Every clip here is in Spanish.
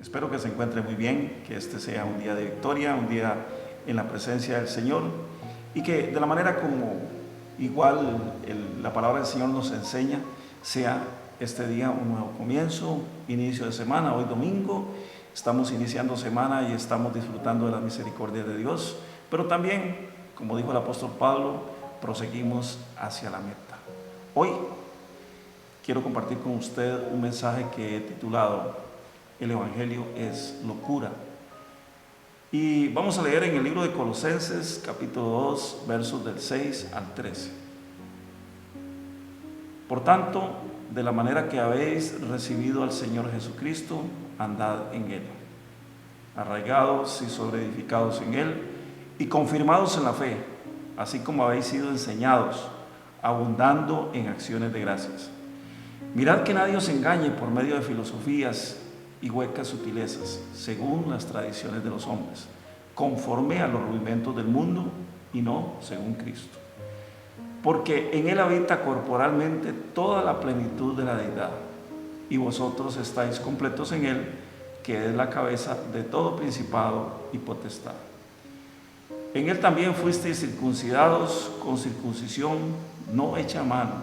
Espero que se encuentre muy bien, que este sea un día de victoria, un día en la presencia del Señor, y que de la manera como igual la palabra del Señor nos enseña, sea este día un nuevo comienzo, inicio de semana. Hoy domingo estamos iniciando semana y estamos disfrutando de la misericordia de Dios, pero también, como dijo el apóstol Pablo, proseguimos hacia la meta. Hoy quiero compartir con usted un mensaje que he titulado "El Evangelio es locura". Y vamos a leer en el libro de Colosenses, capítulo 2, versos del 6 al 13. Por tanto, de la manera que habéis recibido al Señor Jesucristo, andad en Él, arraigados y sobreedificados en Él, y confirmados en la fe, así como habéis sido enseñados, abundando en acciones de gracias. Mirad que nadie os engañe por medio de filosofías y huecas sutilezas, según las tradiciones de los hombres, conforme a los rudimentos del mundo y no según Cristo. Porque en Él habita corporalmente toda la plenitud de la deidad, y vosotros estáis completos en Él, que es la cabeza de todo principado y potestad. En Él también fuisteis circuncidados con circuncisión no hecha a mano,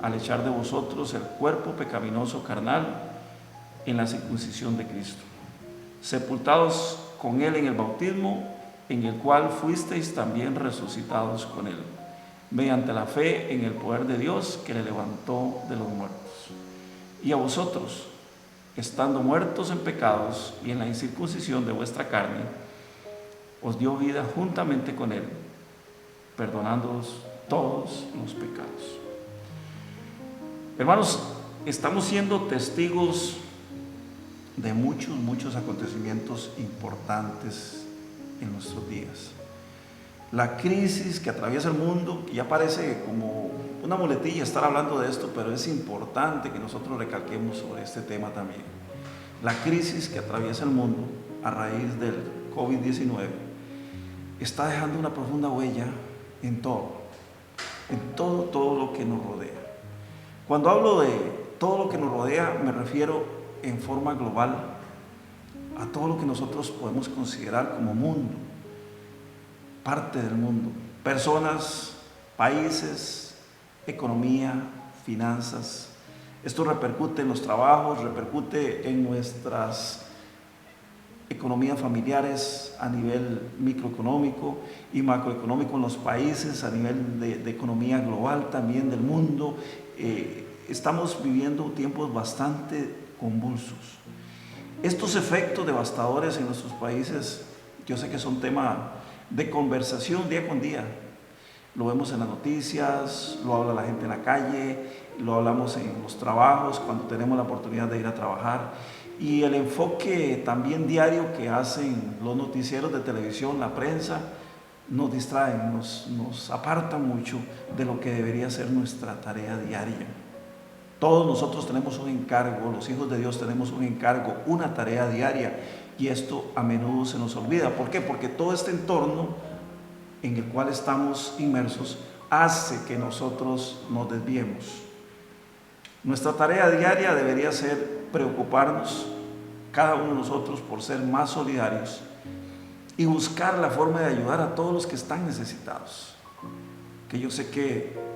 al echar de vosotros el cuerpo pecaminoso carnal en la circuncisión de Cristo, sepultados con Él en el bautismo, en el cual fuisteis también resucitados con Él, mediante la fe en el poder de Dios que le levantó de los muertos. Y a vosotros, estando muertos en pecados y en la incircuncisión de vuestra carne, os dio vida juntamente con Él, perdonándoos todos los pecados. Hermanos, estamos siendo testigos de muchos acontecimientos importantes en nuestros días. La crisis que atraviesa el mundo, que ya parece como una muletilla estar hablando de esto, pero es importante que nosotros recalquemos sobre este tema también. La crisis que atraviesa el mundo a raíz del COVID-19 está dejando una profunda huella en todo lo que nos rodea. Cuando hablo de todo lo que nos rodea, me refiero en forma global a todo lo que nosotros podemos considerar como mundo, parte del mundo, personas, países, economía, finanzas. Esto repercute en los trabajos, repercute en nuestras economías familiares a nivel microeconómico y macroeconómico en los países, a nivel de economía global también del mundo. Estamos viviendo tiempos bastante convulsos. Estos efectos devastadores en nuestros países, yo sé que son tema de conversación día con día. Lo vemos en las noticias, lo habla la gente en la calle, lo hablamos en los trabajos, cuando tenemos la oportunidad de ir a trabajar. Y el enfoque también diario que hacen los noticieros de televisión, la prensa, nos distraen, nos apartan mucho de lo que debería ser nuestra tarea diaria. Todos nosotros tenemos un encargo, los hijos de Dios tenemos un encargo, una tarea diaria, y esto a menudo se nos olvida. ¿Por qué? Porque todo este entorno en el cual estamos inmersos hace que nosotros nos desviemos. Nuestra tarea diaria debería ser preocuparnos, cada uno de nosotros, por ser más solidarios y buscar la forma de ayudar a todos los que están necesitados. Que yo sé que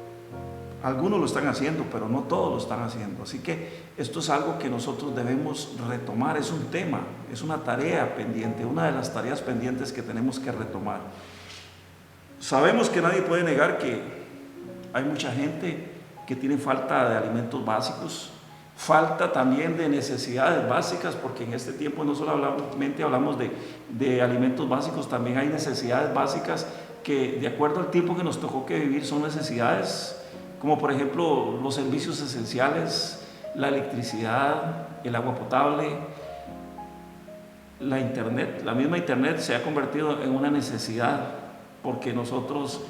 algunos lo están haciendo, pero no todos lo están haciendo. Así que esto es algo que nosotros debemos retomar. Es un tema, es una tarea pendiente, una de las tareas pendientes que tenemos que retomar. Sabemos que nadie puede negar que hay mucha gente que tiene falta de alimentos básicos, falta también de necesidades básicas, porque en este tiempo no solamente hablamos de alimentos básicos, también hay necesidades básicas que, de acuerdo al tiempo que nos tocó que vivir, son necesidades como por ejemplo los servicios esenciales, la electricidad, el agua potable, la internet. La misma internet se ha convertido en una necesidad, porque nosotros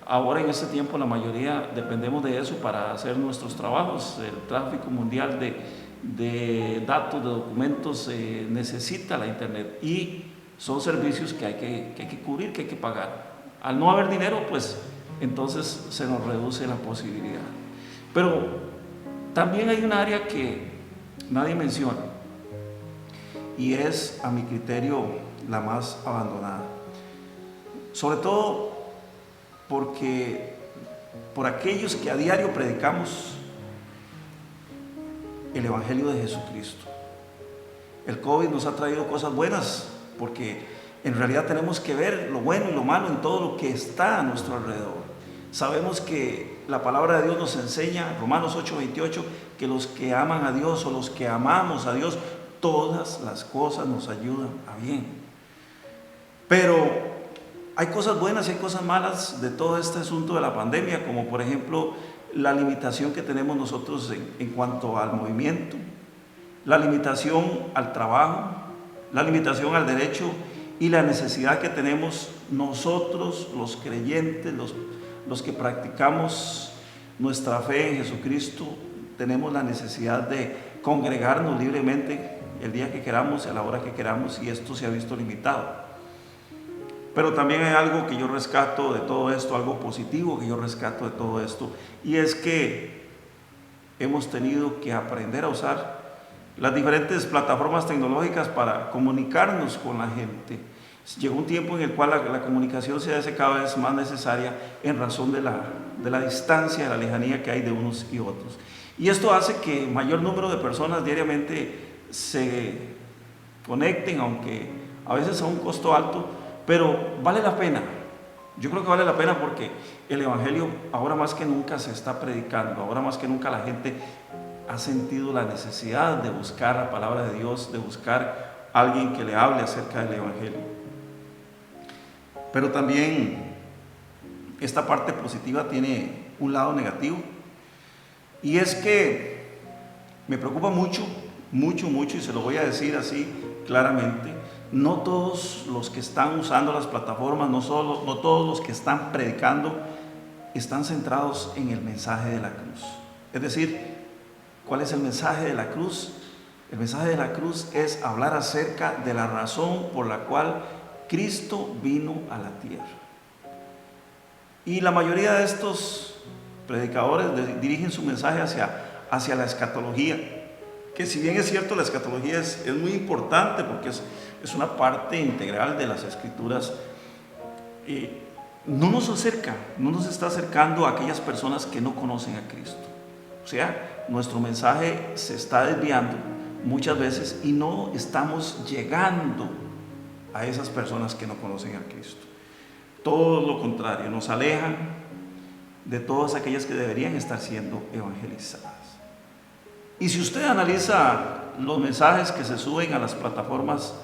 ahora en este tiempo la mayoría dependemos de eso para hacer nuestros trabajos. El tráfico mundial de datos, de documentos, necesita la internet, y son servicios que hay que cubrir, que hay que pagar. Al no haber dinero, pues entonces se nos reduce la posibilidad. Pero también hay un área que nadie menciona, y es, a mi criterio, la más abandonada. Sobre todo porque por aquellos que a diario predicamos el Evangelio de Jesucristo. El COVID nos ha traído cosas buenas, porque en realidad tenemos que ver lo bueno y lo malo en todo lo que está a nuestro alrededor. Sabemos que la palabra de Dios nos enseña, Romanos 8:28, que los que aman a Dios o los que amamos a Dios, todas las cosas nos ayudan a bien. Pero hay cosas buenas y hay cosas malas de todo este asunto de la pandemia, como por ejemplo la limitación que tenemos nosotros en cuanto al movimiento, la limitación al trabajo, la limitación al derecho y la necesidad que tenemos nosotros, los creyentes, los que practicamos nuestra fe en Jesucristo. Tenemos la necesidad de congregarnos libremente el día que queramos, a la hora que queramos, y esto se ha visto limitado. Pero también hay algo que yo rescato de todo esto, algo positivo que yo rescato de todo esto, y es que hemos tenido que aprender a usar las diferentes plataformas tecnológicas para comunicarnos con la gente. Llegó un tiempo en el cual la comunicación se hace cada vez más necesaria en razón de la distancia, de la lejanía que hay de unos y otros. Y esto hace que mayor número de personas diariamente se conecten, aunque a veces a un costo alto, pero vale la pena. Yo creo que vale la pena porque el Evangelio ahora más que nunca se está predicando, ahora más que nunca la gente ha sentido la necesidad de buscar la palabra de Dios, de buscar a alguien que le hable acerca del Evangelio. Pero también esta parte positiva tiene un lado negativo, y es que me preocupa mucho, y se lo voy a decir así claramente. No todos los que están usando las plataformas, no todos los que están predicando están centrados en el mensaje de la cruz. Es decir, ¿cuál es el mensaje de la cruz? El mensaje de la cruz es hablar acerca de la razón por la cual Cristo vino a la tierra. Y la mayoría de estos predicadores dirigen su mensaje hacia la escatología, que si bien es cierto, la escatología es muy importante porque es una parte integral de las Escrituras, no nos está acercando a aquellas personas que no conocen a Cristo. O sea, nuestro mensaje se está desviando muchas veces y no estamos llegando a esas personas que no conocen a Cristo. Todo lo contrario, nos alejan de todas aquellas que deberían estar siendo evangelizadas. Y si usted analiza los mensajes que se suben a las plataformas,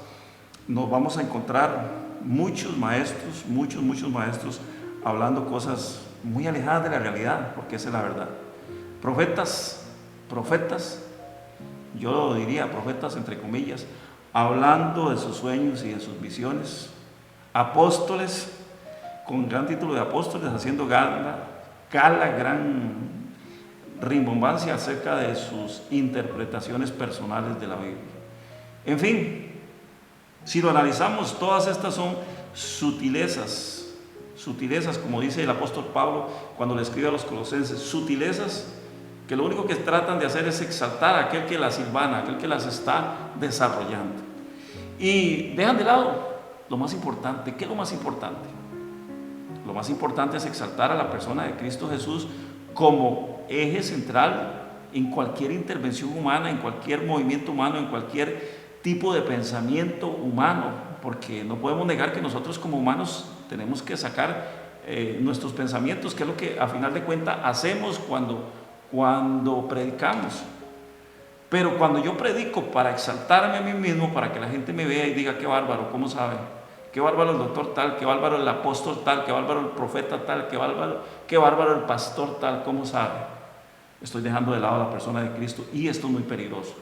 nos vamos a encontrar muchos maestros hablando cosas muy alejadas de la realidad, porque esa es la verdad. Profetas, yo lo diría profetas entre comillas, hablando de sus sueños y de sus visiones. Apóstoles, con gran título de apóstoles, haciendo gran rimbombancia acerca de sus interpretaciones personales de la Biblia. En fin, si lo analizamos, todas estas son sutilezas, como dice el apóstol Pablo cuando le escribe a los colosenses, sutilezas que lo único que tratan de hacer es exaltar a aquel que las hilvana, aquel que las está desarrollando. Y dejan de lado lo más importante. ¿Qué es lo más importante? Lo más importante es exaltar a la persona de Cristo Jesús como eje central en cualquier intervención humana, en cualquier movimiento humano, en cualquier tipo de pensamiento humano, porque no podemos negar que nosotros como humanos tenemos que sacar nuestros pensamientos, que es lo que a final de cuentas hacemos cuando predicamos. Pero cuando yo predico para exaltarme a mí mismo, para que la gente me vea y diga: qué bárbaro, ¿cómo sabe? Qué bárbaro el doctor tal, qué bárbaro el apóstol tal, qué bárbaro el profeta tal, qué bárbaro el pastor tal, ¿cómo sabe? Estoy dejando de lado a la persona de Cristo, y esto es muy peligroso.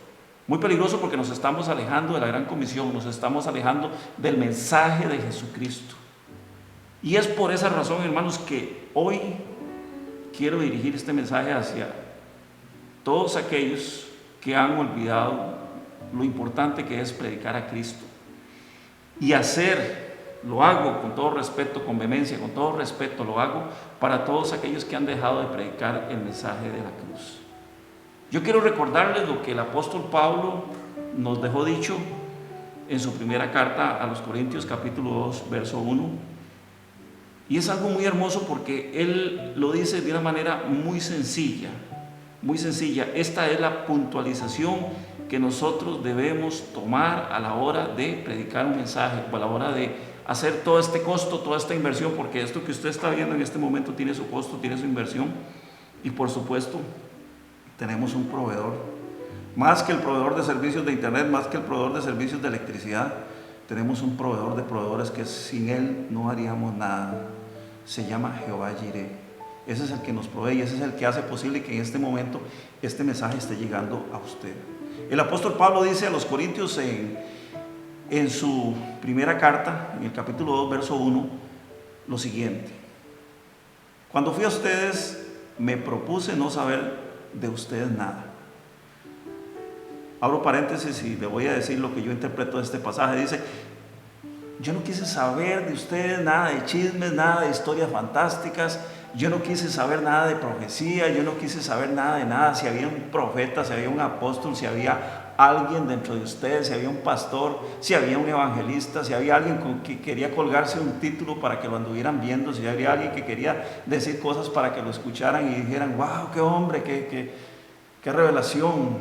Muy peligroso porque nos estamos alejando de la gran comisión, nos estamos alejando del mensaje de Jesucristo. Y es por esa razón, hermanos, que hoy quiero dirigir este mensaje hacia todos aquellos que han olvidado lo importante que es predicar a Cristo. Y lo hago con todo respeto, con vehemencia, con todo respeto, lo hago para todos aquellos que han dejado de predicar el mensaje de la cruz. Yo quiero recordarles lo que el apóstol Pablo nos dejó dicho en su primera carta a los Corintios, capítulo 2, verso 1. Y es algo muy hermoso porque él lo dice de una manera muy sencilla, muy sencilla. Esta es la puntualización que nosotros debemos tomar a la hora de predicar un mensaje, o a la hora de hacer todo este costo, toda esta inversión, porque esto que usted está viendo en este momento tiene su costo, tiene su inversión, y por supuesto tenemos un proveedor, más que el proveedor de servicios de internet, más que el proveedor de servicios de electricidad, tenemos un proveedor de proveedores que sin él no haríamos nada. Se llama Jehová Jireh. Ese es el que nos provee y ese es el que hace posible que en este momento este mensaje esté llegando a usted. El apóstol Pablo dice a los Corintios en su primera carta, en el capítulo 2, verso 1, lo siguiente: cuando fui a ustedes, me propuse no saber de ustedes nada. Abro paréntesis y le voy a decir lo que yo interpreto de este pasaje. Dice: yo no quise saber de ustedes nada de chismes, nada de historias fantásticas. Yo no quise saber nada de profecía, yo no quise saber nada de nada. Si había un profeta, si había un apóstol, si había alguien dentro de ustedes, si había un pastor, si había un evangelista, si había alguien que quería colgarse un título para que lo anduvieran viendo, si había alguien que quería decir cosas para que lo escucharan y dijeran: wow, qué hombre, qué revelación,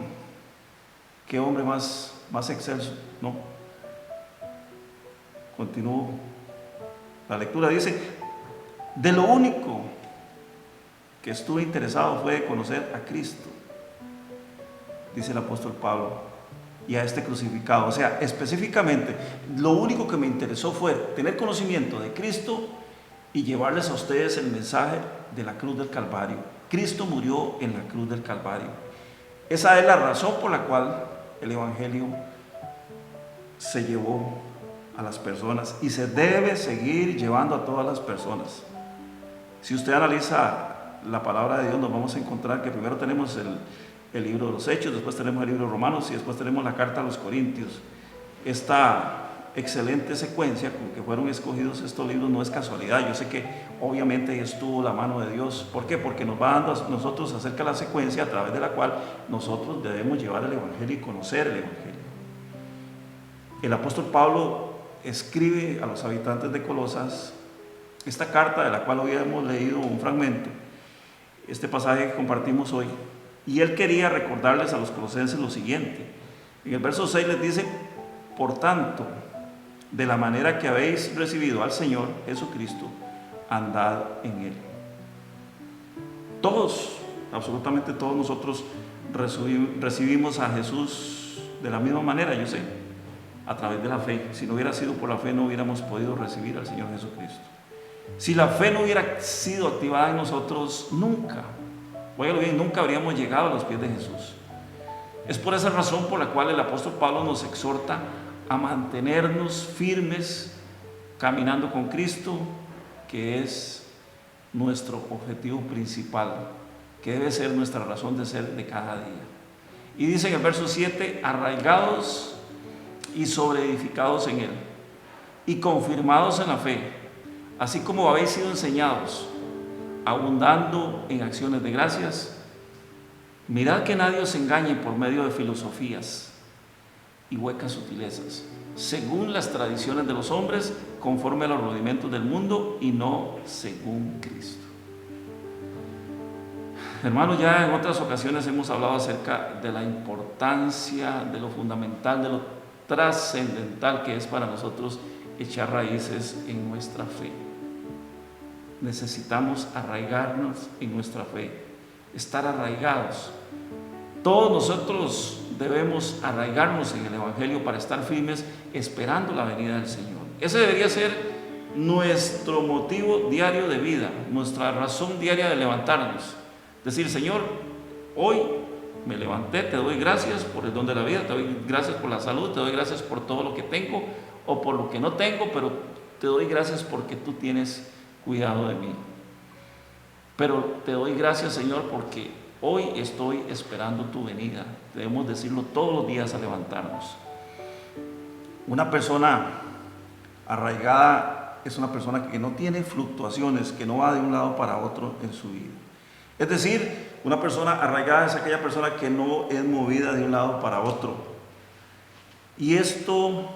qué hombre más excelso. No. Continúo la lectura. Dice: de lo único que estuve interesado fue de conocer a Cristo, dice el apóstol Pablo, y a este crucificado. O sea, específicamente, lo único que me interesó fue tener conocimiento de Cristo y llevarles a ustedes el mensaje de la cruz del Calvario. Cristo murió en la cruz del Calvario. Esa es la razón por la cual el Evangelio se llevó a las personas y se debe seguir llevando a todas las personas. Si usted analiza la palabra de Dios, nos vamos a encontrar que primero tenemos el libro de los Hechos, después tenemos el libro de Romanos y después tenemos la carta a los Corintios. Esta excelente secuencia con que fueron escogidos estos libros no es casualidad. Yo sé que obviamente ahí estuvo la mano de Dios. ¿Por qué? Porque nos va dando a nosotros acerca de la secuencia a través de la cual nosotros debemos llevar el Evangelio y conocer el Evangelio. El apóstol Pablo escribe a los habitantes de Colosas esta carta, de la cual hoy hemos leído un fragmento, este pasaje que compartimos hoy, y él quería recordarles a los colosenses lo siguiente. En el verso 6 les dice: por tanto, de la manera que habéis recibido al Señor Jesucristo, andad en él. Todos, absolutamente todos nosotros recibimos a Jesús de la misma manera, yo sé, a través de la fe. Si no hubiera sido por la fe, no hubiéramos podido recibir al Señor Jesucristo. Si la fe no hubiera sido activada en nosotros, nunca habríamos llegado a los pies de Jesús. Es por esa razón por la cual el apóstol Pablo nos exhorta a mantenernos firmes, caminando con Cristo, que es nuestro objetivo principal, que debe ser nuestra razón de ser de cada día. Y dice en el verso 7: arraigados y sobreedificados en él, y confirmados en la fe, así como habéis sido enseñados, abundando en acciones de gracias. Mirad que nadie os engañe por medio de filosofías y huecas sutilezas, según las tradiciones de los hombres, conforme a los rudimentos del mundo y no según Cristo. Hermanos, ya en otras ocasiones hemos hablado acerca de la importancia, de lo fundamental, de lo trascendental que es para nosotros echar raíces en nuestra fe. Necesitamos arraigarnos en nuestra fe, estar arraigados. Todos nosotros debemos arraigarnos en el Evangelio para estar firmes esperando la venida del Señor. Ese debería ser nuestro motivo diario de vida, nuestra razón diaria de levantarnos. Decir: Señor, hoy me levanté, te doy gracias por el don de la vida, te doy gracias por la salud, te doy gracias por todo lo que tengo o por lo que no tengo, pero te doy gracias porque tú tienes cuidado de mí. Pero te doy gracias, Señor, porque hoy estoy esperando tu venida. Debemos decirlo todos los días al levantarnos. Una persona arraigada es una persona que no tiene fluctuaciones, que no va de un lado para otro en su vida. Es decir, una persona arraigada es aquella persona que no es movida de un lado para otro. Y esto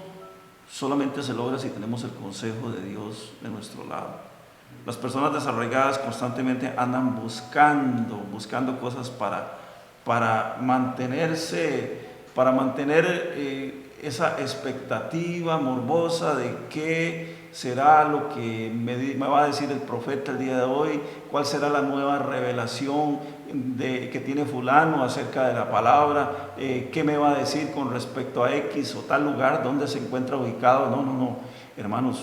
solamente se logra si tenemos el consejo de Dios de nuestro lado. Las personas desarraigadas constantemente andan buscando cosas para mantenerse, para mantener esa expectativa morbosa de qué será lo que me va a decir el profeta el día de hoy, cuál será la nueva revelación que tiene fulano acerca de la palabra, qué me va a decir con respecto a X o tal lugar, dónde se encuentra ubicado. No, hermanos,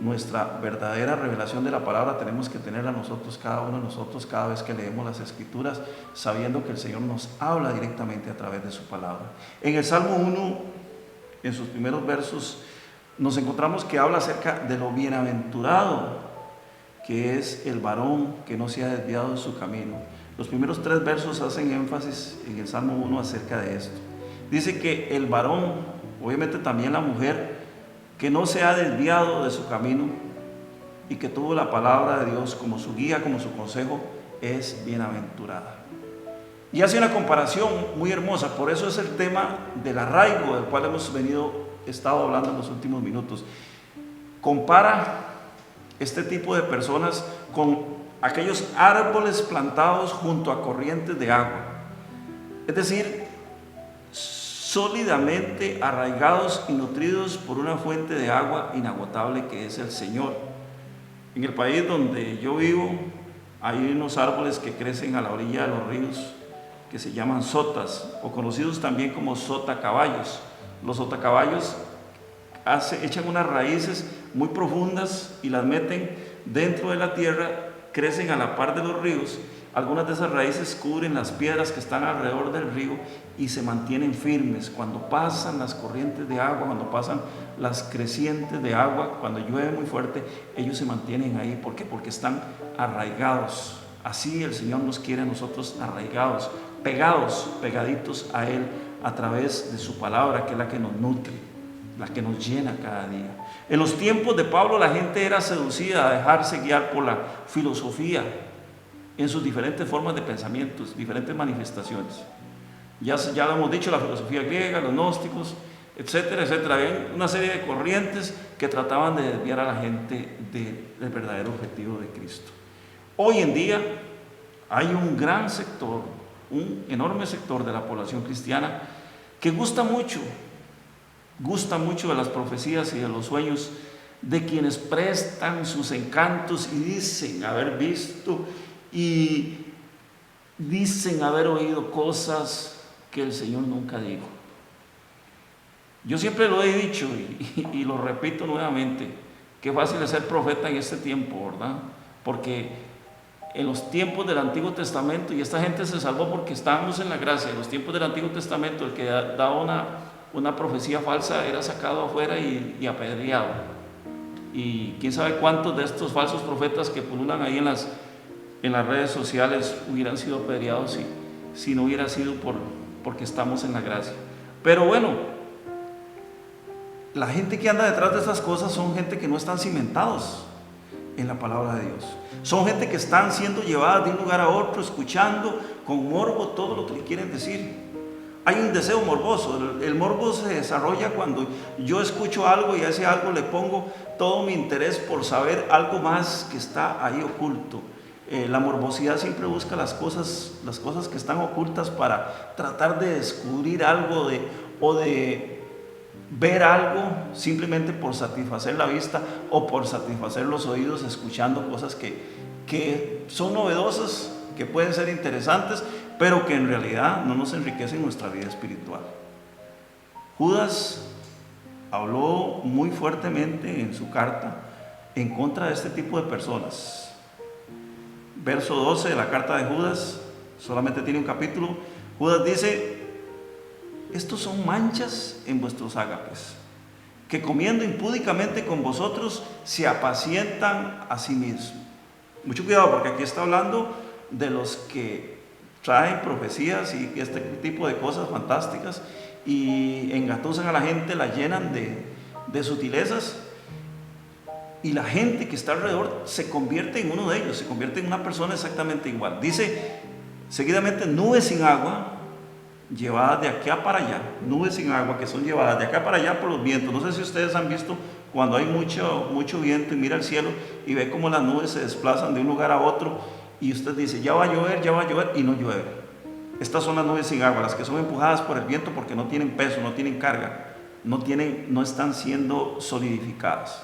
nuestra verdadera revelación de la palabra tenemos que tenerla nosotros, cada uno de nosotros, cada vez que leemos las Escrituras, sabiendo que el Señor nos habla directamente a través de su palabra. En el Salmo 1, en sus primeros versos, nos encontramos que habla acerca de lo bienaventurado que es el varón que no se ha desviado de su camino. Los primeros 3 versos hacen énfasis en el Salmo 1 acerca de esto. Dice que el varón, obviamente también la mujer, que no se ha desviado de su camino y que tuvo la palabra de Dios como su guía, como su consejo, es bienaventurada. Y hace una comparación muy hermosa, por eso es el tema del arraigo del cual hemos estado hablando en los últimos minutos. Compara este tipo de personas con aquellos árboles plantados junto a corrientes de agua, es decir, sólidamente arraigados y nutridos por una fuente de agua inagotable que es el Señor. En el país donde yo vivo hay unos árboles que crecen a la orilla de los ríos que se llaman sotas, o conocidos también como sotacaballos. Los sotacaballos echan unas raíces muy profundas y las meten dentro de la tierra, crecen a la par de los ríos. Algunas de esas raíces cubren las piedras que están alrededor del río y se mantienen firmes. Cuando pasan las corrientes de agua, cuando pasan las crecientes de agua, cuando llueve muy fuerte, ellos se mantienen ahí. ¿Por qué? Porque están arraigados. Así el Señor nos quiere a nosotros arraigados, pegaditos a Él a través de su palabra, que es la que nos nutre, la que nos llena cada día. En los tiempos de Pablo la gente era seducida a dejarse guiar por la filosofía en sus diferentes formas de pensamientos, diferentes manifestaciones. Ya lo hemos dicho, la filosofía griega, los gnósticos, etcétera, etcétera. Había una serie de corrientes que trataban de desviar a la gente del verdadero objetivo de Cristo. Hoy en día hay un gran sector, un enorme sector de la población cristiana que gusta mucho de las profecías y de los sueños de quienes prestan sus encantos y dicen haber visto y dicen haber oído cosas que el Señor nunca dijo. Yo siempre lo he dicho y lo repito nuevamente, qué fácil es ser profeta en este tiempo, ¿verdad? Porque en los tiempos del Antiguo Testamento, y esta gente se salvó porque estábamos en la gracia, en los tiempos del Antiguo Testamento el que daba una profecía falsa era sacado afuera y apedreado. Y quién sabe cuántos de estos falsos profetas que pululan ahí en las redes sociales hubieran sido apedreados si no hubiera sido porque estamos en la gracia. Pero bueno, la gente que anda detrás de estas cosas son gente que no están cimentados en la palabra de Dios. Son gente que están siendo llevadas de un lugar a otro, escuchando con morbo todo lo que le quieren decir. Hay un deseo morboso. El morbo se desarrolla cuando yo escucho algo y a ese algo le pongo todo mi interés por saber algo más que está ahí oculto. La morbosidad siempre busca las cosas que están ocultas para tratar de descubrir algo o de ver algo simplemente por satisfacer la vista o por satisfacer los oídos, escuchando cosas que son novedosas, que pueden ser interesantes, pero que en realidad no nos enriquecen nuestra vida espiritual. Judas habló muy fuertemente en su carta en contra de este tipo de personas. Verso 12 de la carta de Judas, solamente tiene un capítulo. Judas dice: estos son manchas en vuestros ágapes, que comiendo impúdicamente con vosotros se apacientan a sí mismos. Mucho cuidado, porque aquí está hablando de los que traen profecías y este tipo de cosas fantásticas y engatusan a la gente, la llenan de sutilezas, y la gente que está alrededor se convierte en uno de ellos, se convierte en una persona exactamente igual. Dice seguidamente: nubes sin agua llevadas de acá para allá, nubes sin agua que son llevadas de acá para allá por los vientos. No sé si ustedes han visto cuando hay mucho viento y mira el cielo y ve cómo las nubes se desplazan de un lugar a otro y usted dice, ya va a llover y no llueve. Estas son las nubes sin agua, las que son empujadas por el viento porque no tienen peso, no tienen carga, no están siendo solidificadas.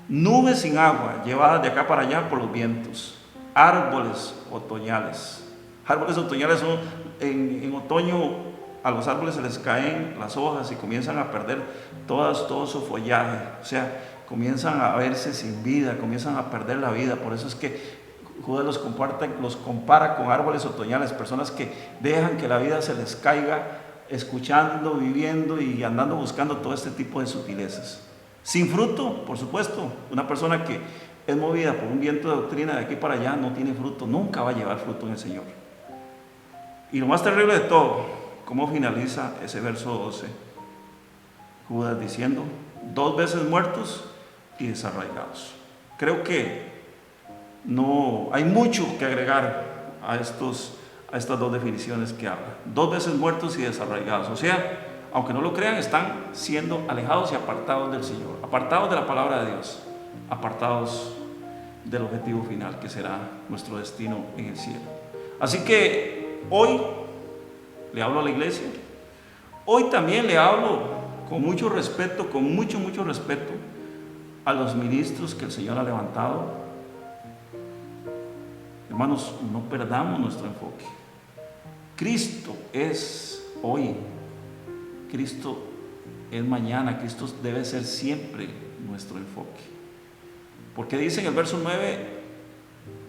Nubes sin agua llevadas de acá para allá por los vientos. Árboles otoñales. Árboles otoñales son en otoño, a los árboles se les caen las hojas y comienzan a perder todo su follaje. O sea, comienzan a verse sin vida, comienzan a perder la vida. Por eso es que Judas los compara con árboles otoñales, personas que dejan que la vida se les caiga, escuchando, viviendo y andando buscando todo este tipo de sutilezas. Sin fruto, por supuesto. Una persona que es movida por un viento de doctrina de aquí para allá no tiene fruto, nunca va a llevar fruto en el Señor. Y lo más terrible de todo, ¿cómo finaliza ese verso 12? Judas diciendo, 2 veces muertos y desarraigados. Creo que no hay mucho que agregar a estas 2 definiciones que habla. 2 veces muertos y desarraigados. O sea, aunque no lo crean, están siendo alejados y apartados del Señor, apartados de la palabra de Dios, apartados del objetivo final que será nuestro destino en el cielo. Así que hoy le hablo a la iglesia, hoy también le hablo con mucho respeto, con mucho respeto a los ministros que el Señor ha levantado. Hermanos, no perdamos nuestro enfoque. Cristo es hoy, Cristo es mañana, Cristo debe ser siempre nuestro enfoque. Porque dice en el verso 9,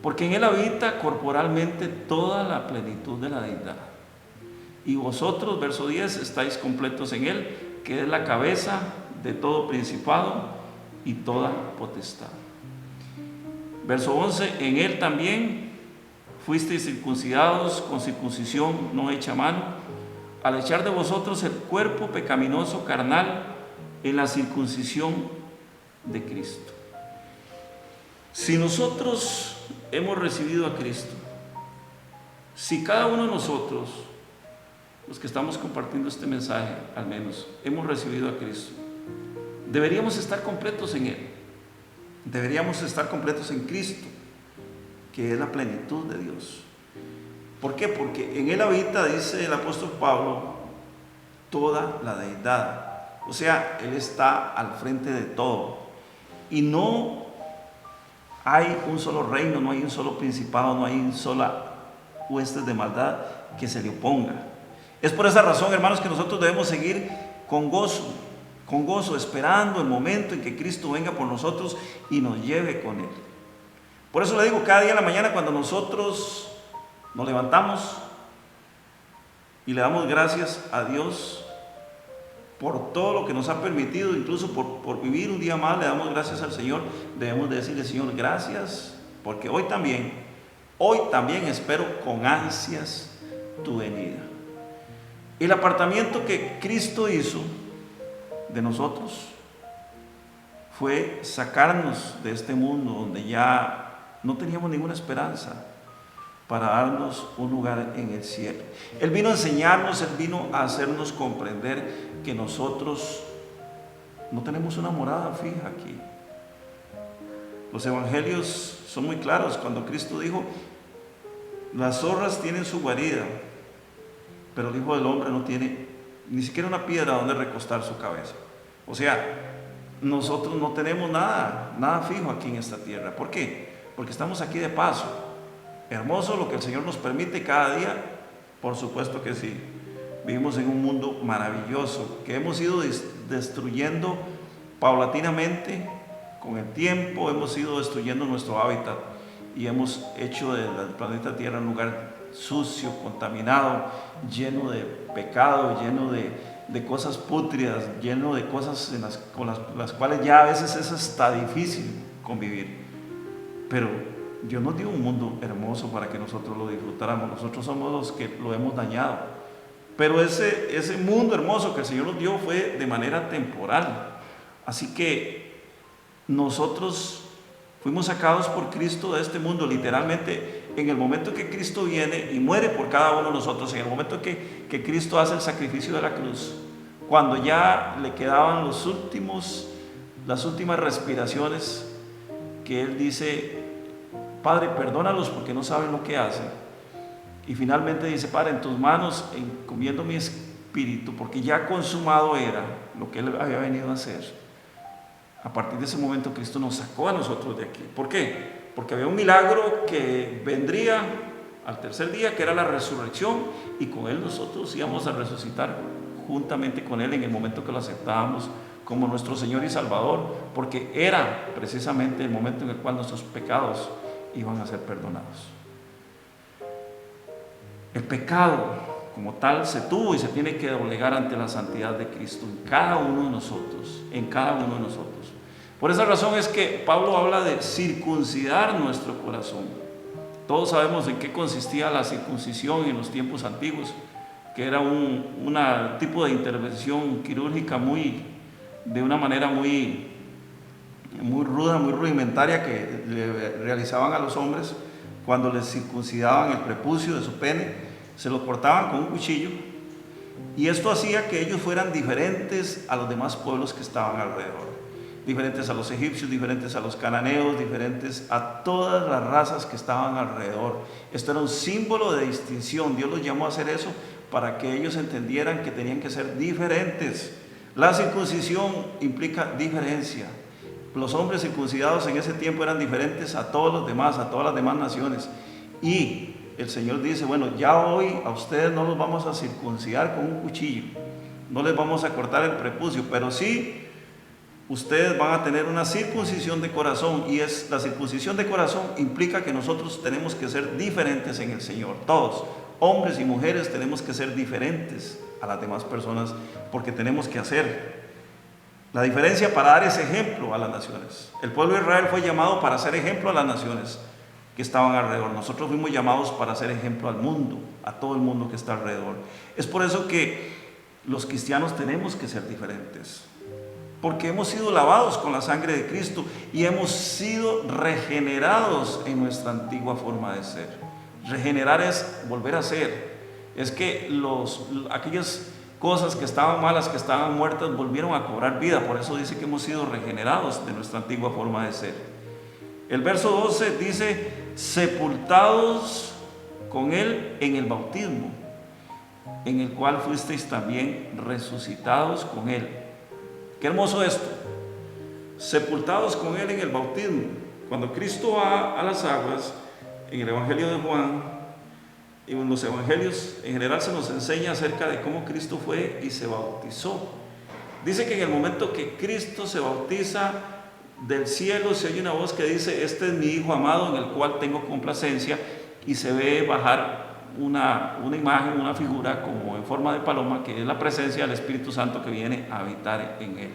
porque en Él habita corporalmente toda la plenitud de la deidad. Y vosotros, verso 10, estáis completos en Él, que es la cabeza de todo principado y toda potestad. Verso 11, en Él también fuisteis circuncidados con circuncisión no hecha a mano, al echar de vosotros el cuerpo pecaminoso carnal en la circuncisión de Cristo. Si nosotros hemos recibido a Cristo, si cada uno de nosotros, los que estamos compartiendo este mensaje, al menos, hemos recibido a Cristo, deberíamos estar completos en Él. Deberíamos estar completos en Cristo, que es la plenitud de Dios. ¿Por qué? Porque en Él habita, dice el apóstol Pablo, toda la deidad. O sea, Él está al frente de todo. Y no hay un solo reino, no hay un solo principado, no hay una sola huestes de maldad que se le oponga. Es por esa razón, hermanos, que nosotros debemos seguir con gozo, esperando el momento en que Cristo venga por nosotros y nos lleve con Él. Por eso le digo, cada día en la mañana cuando nosotros nos levantamos y le damos gracias a Dios por todo lo que nos ha permitido, incluso por vivir un día más, le damos gracias al Señor. Debemos de decirle, Señor, gracias, porque hoy también espero con ansias tu venida. El apartamiento que Cristo hizo de nosotros fue sacarnos de este mundo donde ya no teníamos ninguna esperanza, para darnos un lugar en el cielo. Él vino a enseñarnos, Él vino a hacernos comprender que nosotros no tenemos una morada fija aquí. Los evangelios son muy claros cuando Cristo dijo, las zorras tienen su guarida, pero el Hijo del Hombre no tiene ni siquiera una piedra donde recostar su cabeza. O sea, nosotros no tenemos nada fijo aquí en esta tierra. ¿Por qué? Porque estamos aquí de paso. Hermoso lo que el Señor nos permite cada día, por supuesto que sí. Vivimos en un mundo maravilloso que hemos ido destruyendo paulatinamente con el tiempo, hemos ido destruyendo nuestro hábitat y hemos hecho del planeta Tierra un lugar sucio, contaminado, lleno de pecado, lleno de cosas pútridas, lleno de cosas con las cuales ya a veces es hasta difícil convivir. Pero Dios nos dio un mundo hermoso para que nosotros lo disfrutáramos. Nosotros somos los que lo hemos dañado. Pero ese mundo hermoso que el Señor nos dio fue de manera temporal. Así que nosotros fuimos sacados por Cristo de este mundo. Literalmente en el momento que Cristo viene y muere por cada uno de nosotros, en el momento que Cristo hace el sacrificio de la cruz, cuando ya le quedaban las últimas respiraciones, que Él dice: Padre, perdónalos porque no saben lo que hacen. Y finalmente dice: Padre, en tus manos encomiendo mi espíritu, porque ya consumado era lo que Él había venido a hacer. A partir de ese momento Cristo nos sacó a nosotros de aquí. ¿Por qué? Porque había un milagro que vendría al tercer día, que era la resurrección, y con Él nosotros íbamos a resucitar juntamente con Él en el momento que lo aceptábamos como nuestro Señor y Salvador, porque era precisamente el momento en el cual nuestros pecados iban a ser perdonados. El pecado como tal se tuvo y se tiene que doblegar ante la santidad de Cristo en cada uno de nosotros, en cada uno de nosotros. Por esa razón es que Pablo habla de circuncidar nuestro corazón. Todos sabemos en qué consistía la circuncisión en los tiempos antiguos, que era un tipo de intervención quirúrgica de una manera muy ruda, muy rudimentaria, que le realizaban a los hombres cuando les circuncidaban el prepucio de su pene. Se lo cortaban con un cuchillo, y esto hacía que ellos fueran diferentes a los demás pueblos que estaban alrededor, diferentes a los egipcios, diferentes a los cananeos, diferentes a todas las razas que estaban alrededor. Esto era un símbolo de distinción. Dios los llamó a hacer eso para que ellos entendieran que tenían que ser diferentes. La circuncisión implica diferencia. Los hombres circuncidados en ese tiempo eran diferentes a todos los demás, a todas las demás naciones. Y el Señor dice: bueno, ya hoy a ustedes no los vamos a circuncidar con un cuchillo, no les vamos a cortar el prepucio, pero sí ustedes van a tener una circuncisión de corazón. Y la circuncisión de corazón implica que nosotros tenemos que ser diferentes en el Señor. Todos, hombres y mujeres, tenemos que ser diferentes a las demás personas, porque tenemos que hacer la diferencia para dar ese ejemplo a las naciones. El pueblo de Israel fue llamado para hacer ejemplo a las naciones que estaban alrededor. Nosotros fuimos llamados para hacer ejemplo al mundo, a todo el mundo que está alrededor. Es por eso que los cristianos tenemos que ser diferentes, porque hemos sido lavados con la sangre de Cristo y hemos sido regenerados en nuestra antigua forma de ser. Regenerar es volver a ser. Es que aquellas cosas que estaban malas, que estaban muertas, volvieron a cobrar vida. Por eso dice que hemos sido regenerados de nuestra antigua forma de ser. El verso 12 dice: sepultados con Él en el bautismo, en el cual fuisteis también resucitados con Él. Qué hermoso esto. Sepultados con Él en el bautismo. Cuando Cristo va a las aguas, en el Evangelio de Juan, y en los evangelios en general se nos enseña acerca de cómo Cristo fue y se bautizó. Dice que en el momento que Cristo se bautiza, del cielo se oye una voz que dice: este es mi Hijo amado en el cual tengo complacencia, y se ve bajar una imagen, una figura como en forma de paloma, que es la presencia del Espíritu Santo que viene a habitar en Él.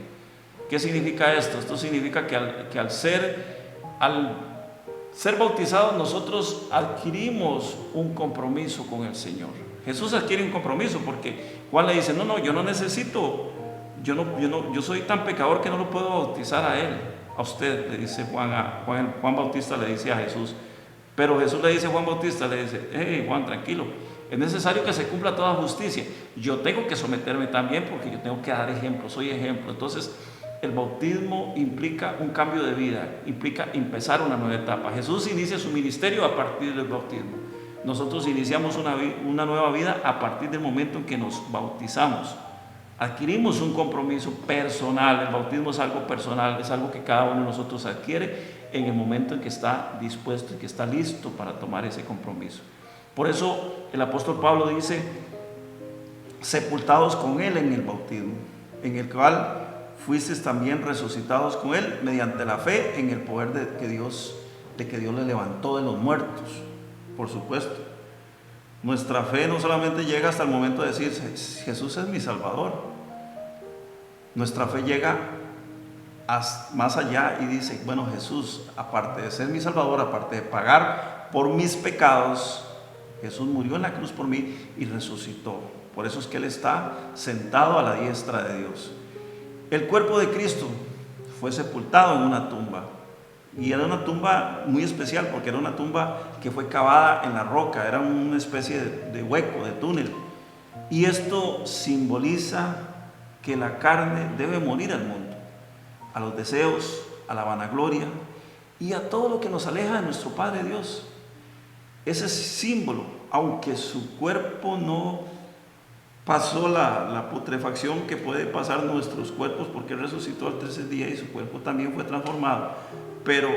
¿Qué significa esto? Esto significa que al ser bautizados nosotros adquirimos un compromiso con el Señor. Jesús adquiere un compromiso, porque Juan le dice: no, yo no necesito, yo soy tan pecador que no lo puedo bautizar a Él, a usted, le dice Juan Bautista le dice a Jesús. Pero Jesús le dice a Juan Bautista, le dice: hey Juan, tranquilo, es necesario que se cumpla toda justicia. Yo tengo que someterme también, porque yo tengo que dar ejemplo, soy ejemplo. Entonces el bautismo implica un cambio de vida, implica empezar una nueva etapa. Jesús inicia su ministerio a partir del bautismo. Nosotros iniciamos una nueva vida a partir del momento en que nos bautizamos. Adquirimos un compromiso personal. El bautismo es algo personal, es algo que cada uno de nosotros adquiere en el momento en que está dispuesto y que está listo para tomar ese compromiso. Por eso el apóstol Pablo dice: sepultados con Él en el bautismo, en el cual fuisteis también resucitados con Él mediante la fe en el poder de que Dios le levantó de los muertos. Por supuesto, nuestra fe no solamente llega hasta el momento de decir: Jesús es mi Salvador. Nuestra fe llega más allá y dice: bueno, Jesús, aparte de ser mi Salvador, aparte de pagar por mis pecados, Jesús murió en la cruz por mí y resucitó. Por eso es que Él está sentado a la diestra de Dios. El cuerpo de Cristo fue sepultado en una tumba. Y era una tumba muy especial porque era una tumba que fue cavada en la roca, era una especie de hueco, de túnel. Y esto simboliza que la carne debe morir al mundo, a los deseos, a la vanagloria y a todo lo que nos aleja de nuestro Padre Dios. Ese símbolo, aunque su cuerpo no pasó la putrefacción que puede pasar nuestros cuerpos, porque Él resucitó al tercer día y su cuerpo también fue transformado, pero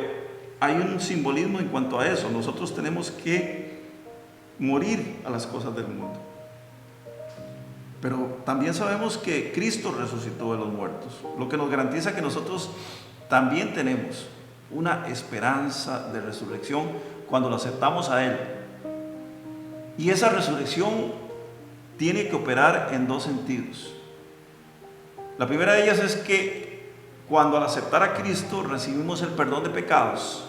hay un simbolismo en cuanto a eso. Nosotros tenemos que morir a las cosas del mundo, pero también sabemos que Cristo resucitó de los muertos, lo que nos garantiza que nosotros también tenemos una esperanza de resurrección cuando lo aceptamos a Él. Y esa resurrección tiene que operar en dos sentidos. La primera de ellas es que cuando al aceptar a Cristo recibimos el perdón de pecados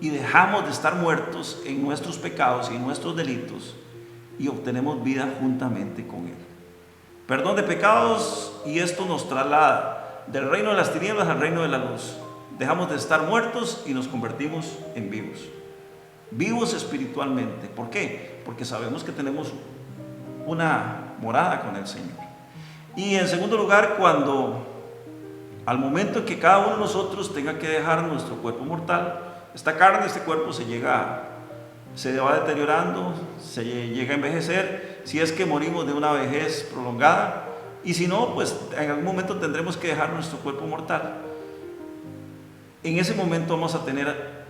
y dejamos de estar muertos en nuestros pecados y en nuestros delitos y obtenemos vida juntamente con Él. Perdón de pecados, y esto nos traslada del reino de las tinieblas al reino de la luz. Dejamos de estar muertos y nos convertimos en vivos. Vivos espiritualmente. ¿Por qué? Porque sabemos que tenemos una morada con el Señor. Y en segundo lugar, cuando al momento en que cada uno de nosotros tenga que dejar nuestro cuerpo mortal, esta carne, este cuerpo se va deteriorando, se llega a envejecer, si es que morimos de una vejez prolongada, y si no, pues en algún momento tendremos que dejar nuestro cuerpo mortal. En ese momento vamos a tener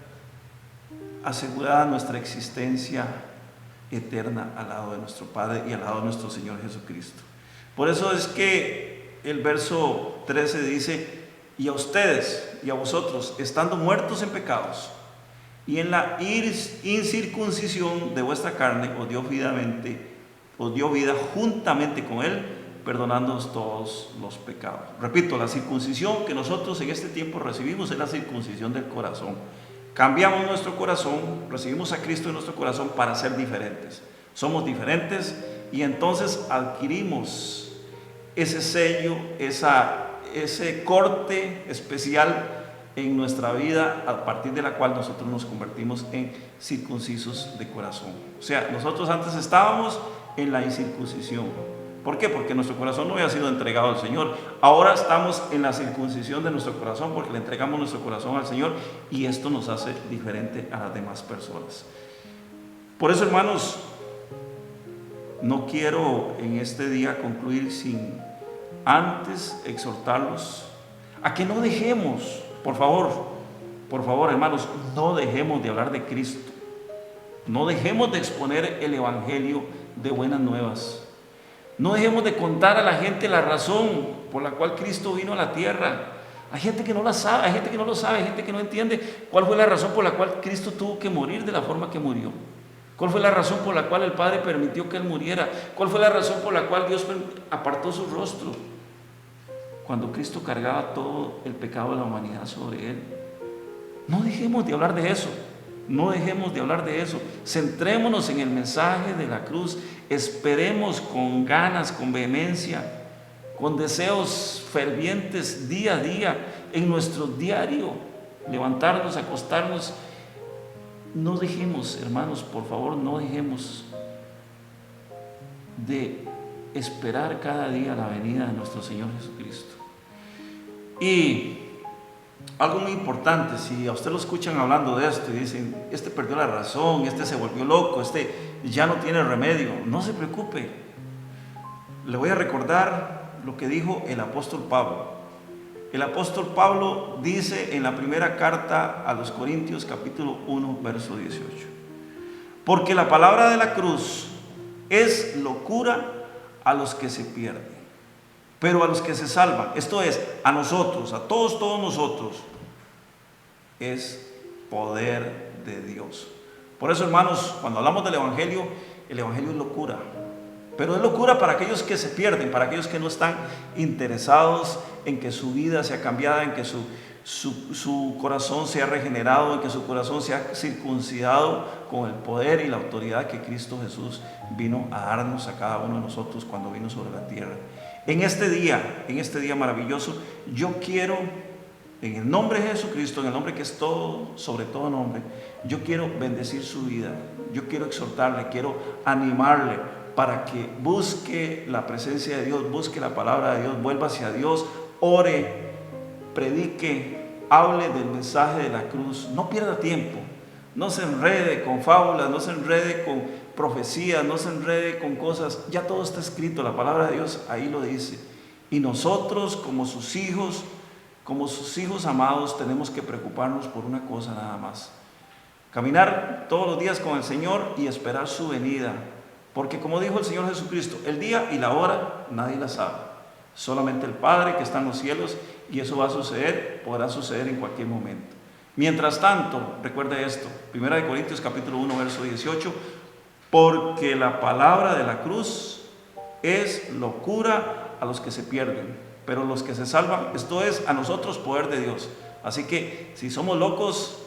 asegurada nuestra existencia eterna al lado de nuestro Padre y al lado de nuestro Señor Jesucristo. Por eso es que el verso 13 dice: y a ustedes y a vosotros, estando muertos en pecados y en la incircuncisión de vuestra carne, os dio vida juntamente con Él, perdonándonos todos los pecados. Repito, la circuncisión que nosotros en este tiempo recibimos es la circuncisión del corazón. Cambiamos nuestro corazón, recibimos a Cristo en nuestro corazón para ser diferentes. Somos diferentes y entonces adquirimos ese sello, ese corte especial en nuestra vida, a partir de la cual nosotros nos convertimos en circuncisos de corazón. O sea, nosotros antes estábamos en la incircuncisión. ¿Por qué? Porque nuestro corazón no había sido entregado al Señor. Ahora estamos en la circuncisión de nuestro corazón porque le entregamos nuestro corazón al Señor, y esto nos hace diferente a las demás personas. Por eso, hermanos, no quiero en este día concluir sin antes exhortarlos a que no dejemos, por favor, hermanos, no dejemos de hablar de Cristo. No dejemos de exponer el Evangelio de buenas nuevas. No dejemos de contar a la gente la razón por la cual Cristo vino a la tierra. Hay gente que no la sabe, hay gente que no lo sabe, hay gente que no entiende cuál fue la razón por la cual Cristo tuvo que morir de la forma que murió. ¿Cuál fue la razón por la cual el Padre permitió que Él muriera? ¿Cuál fue la razón por la cual Dios apartó su rostro cuando Cristo cargaba todo el pecado de la humanidad sobre Él? No dejemos de hablar de eso. No dejemos de hablar de eso. Centrémonos en el mensaje de la cruz. Esperemos con ganas, con vehemencia, con deseos fervientes día a día, en nuestro diario, levantarnos, acostarnos. No dejemos, hermanos, por favor, no dejemos de esperar cada día la venida de nuestro Señor Jesucristo. Y algo muy importante, si a usted lo escuchan hablando de esto y dicen: este perdió la razón, este se volvió loco, este ya no tiene remedio, no se preocupe. Le voy a recordar lo que dijo el apóstol Pablo. El apóstol Pablo dice en la primera carta a los Corintios, capítulo 1, verso 18: porque la palabra de la cruz es locura a los que se pierden, pero a los que se salvan, esto es, a nosotros, a todos nosotros, es poder de Dios. Por eso, hermanos, cuando hablamos del Evangelio, el Evangelio es locura. Pero es locura para aquellos que se pierden, para aquellos que no están interesados en que su vida sea cambiada, en que su corazón sea regenerado, en que su corazón sea circuncidado con el poder y la autoridad que Cristo Jesús vino a darnos a cada uno de nosotros cuando vino sobre la tierra. En este día maravilloso, yo quiero en el nombre de Jesucristo, en el nombre que es todo, sobre todo nombre, yo quiero bendecir su vida, yo quiero exhortarle, quiero animarle para que busque la presencia de Dios, busque la palabra de Dios, vuelva hacia Dios, ore, predique, hable del mensaje de la cruz. No pierda tiempo, no se enrede con fábulas, no se enrede con profecías, no se enrede con cosas. Ya todo está escrito, la palabra de Dios ahí lo dice. Y nosotros como sus hijos amados, tenemos que preocuparnos por una cosa nada más: caminar todos los días con el Señor y esperar su venida. Porque como dijo el Señor Jesucristo, el día y la hora nadie la sabe, solamente el Padre que está en los cielos, y eso va a suceder, podrá suceder en cualquier momento. Mientras tanto, recuerde esto, 1 Corintios capítulo 1, verso 18, porque la palabra de la cruz es locura a los que se pierden, pero los que se salvan, esto es a nosotros poder de Dios. Así que si somos locos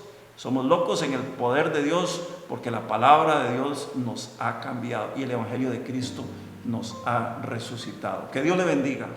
en el poder de Dios, porque la palabra de Dios nos ha cambiado y el evangelio de Cristo nos ha resucitado. Que Dios le bendiga.